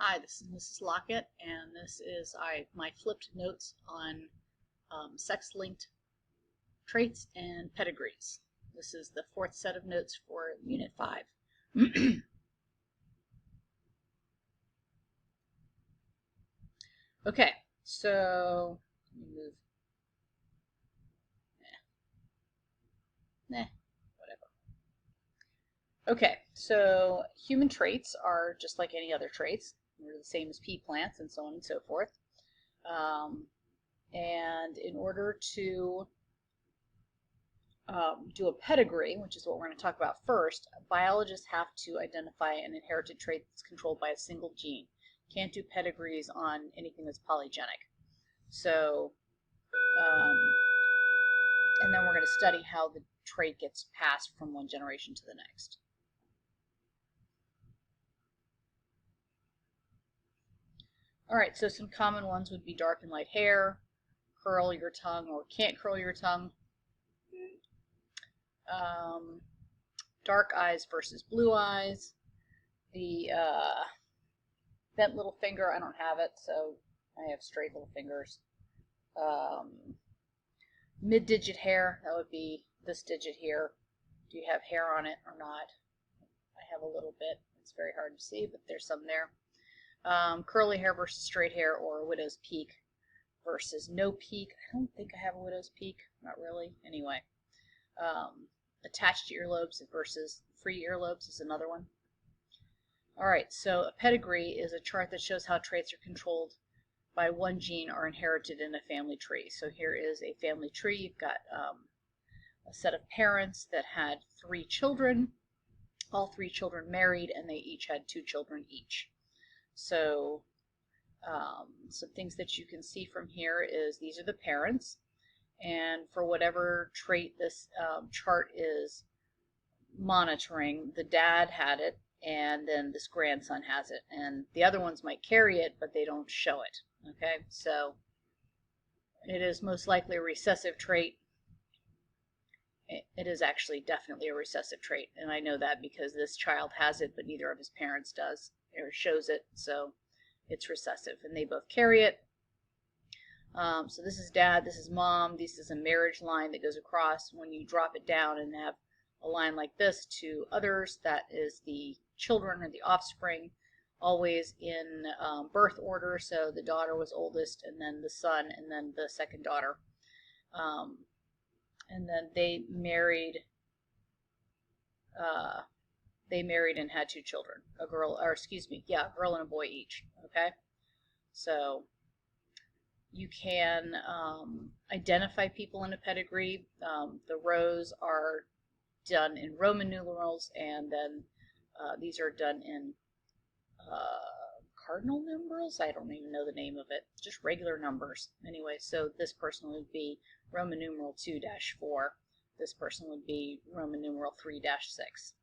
Hi, this is Mrs. Lockett, and this is my flipped notes on sex-linked traits and pedigrees. This is the fourth set of notes for Unit 5. Okay, so let me move. Whatever. Okay, so human traits are just like any other traits. They're the same as pea plants and so on and so forth. And in order to do a pedigree, which is what we're going to talk about first, biologists have to identify an inherited trait that's controlled by a single gene. Can't do pedigrees on anything that's polygenic. So, and then we're going to study how the trait gets passed from one generation to the next. All right, so some common ones would be dark and light hair, curl your tongue or can't curl your tongue, dark eyes versus blue eyes, the bent little finger, I don't have it, so I have straight little fingers. Mid-digit hair, that would be this digit here. Do you have hair on it or not? I have a little bit. It's very hard to see, but there's some there. Curly hair versus straight hair, or a widow's peak versus no peak. I don't think I have a widow's peak. Not really. Anyway. Attached earlobes versus free earlobes is another one. Alright, so a pedigree is a chart that shows how traits are controlled by one gene or inherited in a family tree. So here is a family tree. You've got a set of parents that had 3 children. All 3 children married, and they each had 2 children each. So some things that you can see from here is these are the parents. And for whatever trait this chart is monitoring, the dad had it, and then this grandson has it. And the other ones might carry it, but they don't show it. Okay, so it is most likely a recessive trait. It is actually definitely a recessive trait, and I know that because this child has it, but neither of his parents does or shows it, so it's recessive, and they both carry it. So this is dad, this is mom, this is a marriage line that goes across. When you drop it down and have a line like this to others, that is the children or the offspring, always in birth order. So the daughter was oldest, and then the son, and then the second daughter. And then they married and had 2 children, a girl and a boy each. Okay, so you can identify people in a pedigree. The rows are done in Roman numerals, and then these are done in cardinal numerals. I don't even know the name of it, just regular numbers. Anyway, so this person would be Roman numeral 2-4. This person would be Roman numeral 3-6.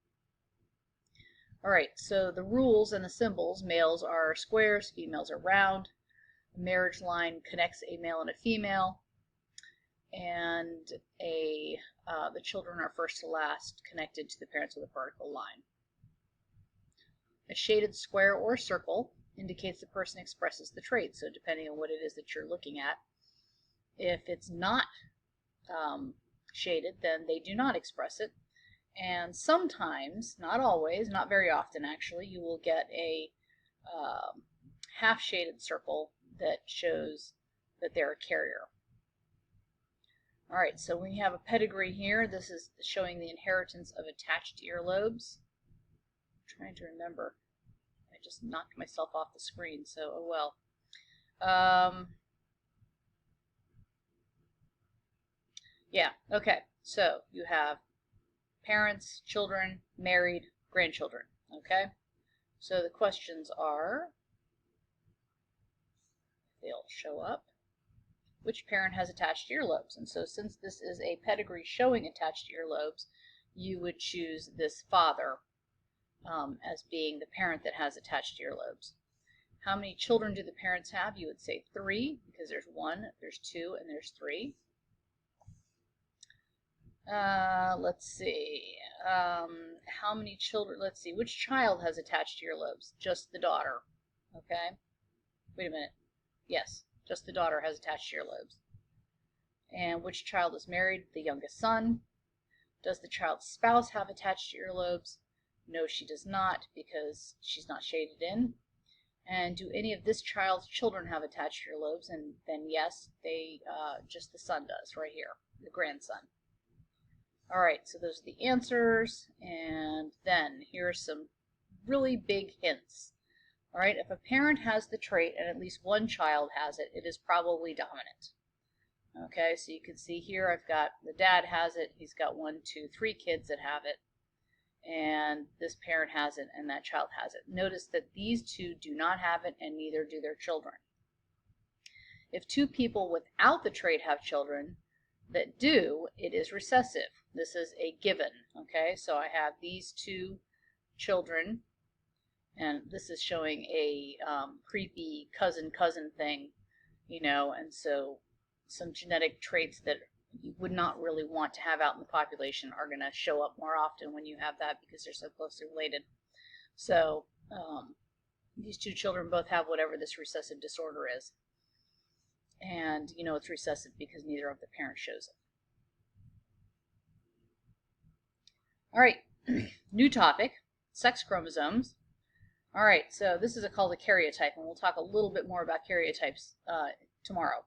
All right, so the rules and the symbols: males are squares, females are round. A marriage line connects a male and a female, and the children are first to last, connected to the parents with a vertical line. A shaded square or circle indicates the person expresses the trait, so depending on what it is that you're looking at. If it's not shaded, then they do not express it. And sometimes, not always, not very often actually, you will get a half-shaded circle that shows that they're a carrier. All right, so we have a pedigree here. This is showing the inheritance of attached earlobes. I'm trying to remember. I just knocked myself off the screen, so oh well. Yeah, okay, so you have parents, children, married, grandchildren, okay? So the questions are, they'll show up. Which parent has attached earlobes? And so since this is a pedigree showing attached earlobes, you would choose this father as being the parent that has attached earlobes. How many children do the parents have? You would say 3, because there's 1, there's 2, and there's 3. Let's see. How many children? Let's see. Which child has attached earlobes? Just the daughter. Okay, wait a minute. Yes, just the daughter has attached earlobes. And which child is married? The youngest son. Does the child's spouse have attached earlobes? No, she does not, because she's not shaded in. And do any of this child's children have attached earlobes? And then yes, they just the son does right here, the grandson. All right, so those are the answers, and then here are some really big hints. All right, if a parent has the trait and at least one child has it, it is probably dominant. Okay, so you can see here I've got the dad has it, he's got 1, 2, 3 kids that have it, and this parent has it and that child has it. Notice that these two do not have it and neither do their children. If two people without the trait have children that do, it is recessive. This is a given. Okay, so I have these two children, and this is showing a creepy cousin thing, you know, and so some genetic traits that you would not really want to have out in the population are going to show up more often when you have that because they're so closely related. So these two children both have whatever this recessive disorder is. And you know it's recessive because neither of the parents shows it. All right, new topic, sex chromosomes. All right, so this is called a karyotype, and we'll talk a little bit more about karyotypes tomorrow.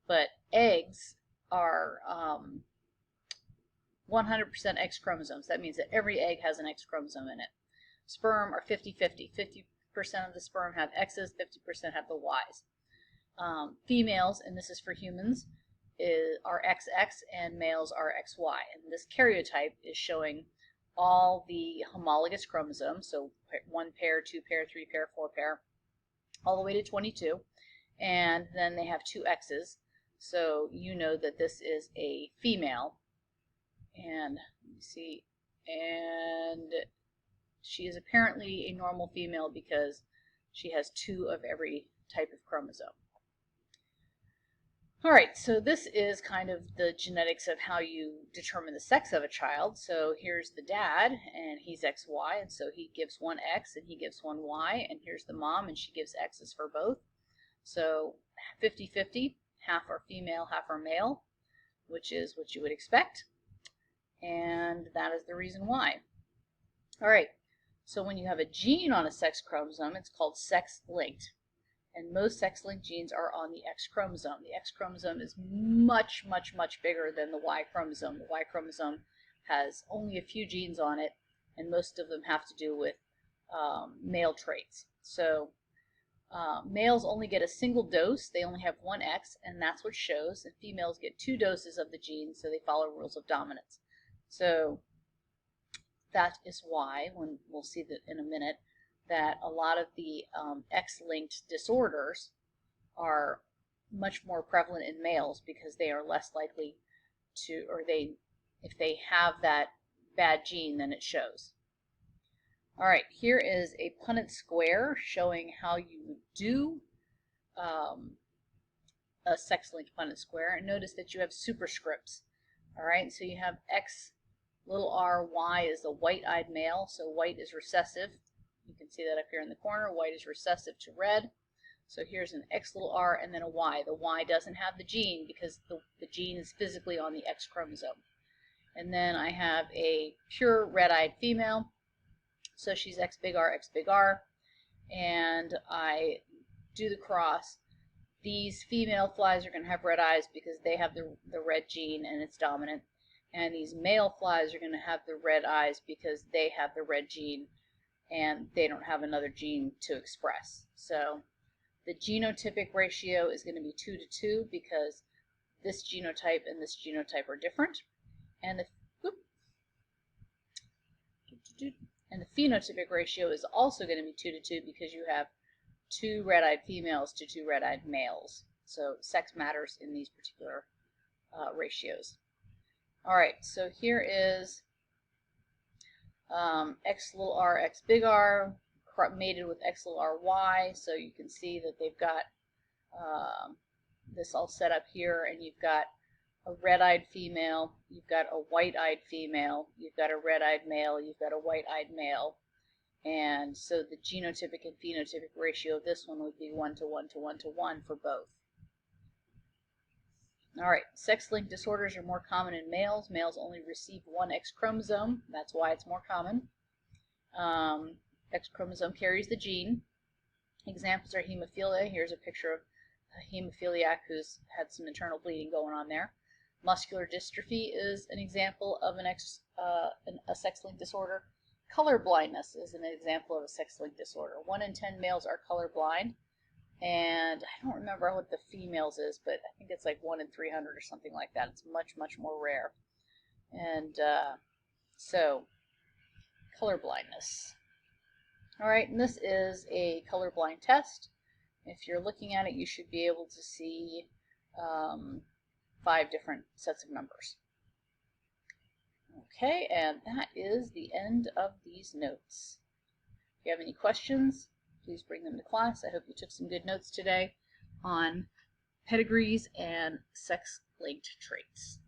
But eggs are 100% X chromosomes. That means that every egg has an X chromosome in it. Sperm are 50-50. 50% of the sperm have X's, 50% have the Y's. Females, and this is for humans, are XX, and males are XY. And this karyotype is showing all the homologous chromosomes, so 1 pair, 2 pair, 3 pair, 4 pair, all the way to 22. And then they have 2 X's. So you know that this is a female, and let me see, and she is apparently a normal female because she has 2 of every type of chromosome. All right, so this is kind of the genetics of how you determine the sex of a child. So here's the dad, and he's XY, and so he gives 1 X and he gives 1 Y, and here's the mom, and she gives X's for both. So 50-50. Half are female, half are male, which is what you would expect. And that is the reason why. All right, so when you have a gene on a sex chromosome, it's called sex-linked. And most sex-linked genes are on the X chromosome. The X chromosome is much, much, much bigger than the Y chromosome. The Y chromosome has only a few genes on it, and most of them have to do with male traits. So males only get a single dose. They only have 1 X, and that's what shows. And females get 2 doses of the gene, so they follow rules of dominance. So that is why, when we'll see that in a minute, that a lot of the X-linked disorders are much more prevalent in males because they are less likely to, or if they have that bad gene, then it shows. All right, here is a Punnett square showing how you do a sex-linked Punnett square. And notice that you have superscripts. All right, so you have X little r, Y is the white-eyed male, so white is recessive. You can see that up here in the corner. White is recessive to red. So here's an X little r and then a Y. The Y doesn't have the gene because the gene is physically on the X chromosome. And then I have a pure red-eyed female. So she's X big R, and I do the cross. These female flies are going to have red eyes because they have the red gene and it's dominant. And these male flies are going to have the red eyes because they have the red gene and they don't have another gene to express. So the genotypic ratio is going to be 2-to-2 because this genotype and this genotype are different. And the phenotypic ratio is also going to be 2-to-2 because you have 2 red-eyed females to 2 red-eyed males. So sex matters in these particular ratios. All right, so here is X little r, X big R, mated with X little r, Y. So you can see that they've got this all set up here, and you've got a red-eyed female, you've got a white-eyed female, you've got a red-eyed male, you've got a white-eyed male, And so the genotypic and phenotypic ratio of this one would be 1 to 1 to 1 to 1 for both. All right, sex-linked disorders are more common in males. Males only receive one X chromosome. That's why it's more common. X chromosome carries the gene. Examples are hemophilia. Here's a picture of a hemophiliac who's had some internal bleeding going on there. Muscular dystrophy is an example of a sex-linked disorder. Color blindness is an example of a sex-linked disorder. 1 in 10 males are colorblind. And I don't remember what the females is, but I think it's like 1 in 300 or something like that. It's much, much more rare. And so, color blindness. All right, and this is a colorblind test. If you're looking at it, you should be able to see 5 different sets of numbers. Okay, and that is the end of these notes. If you have any questions, please bring them to class. I hope you took some good notes today on pedigrees and sex-linked traits.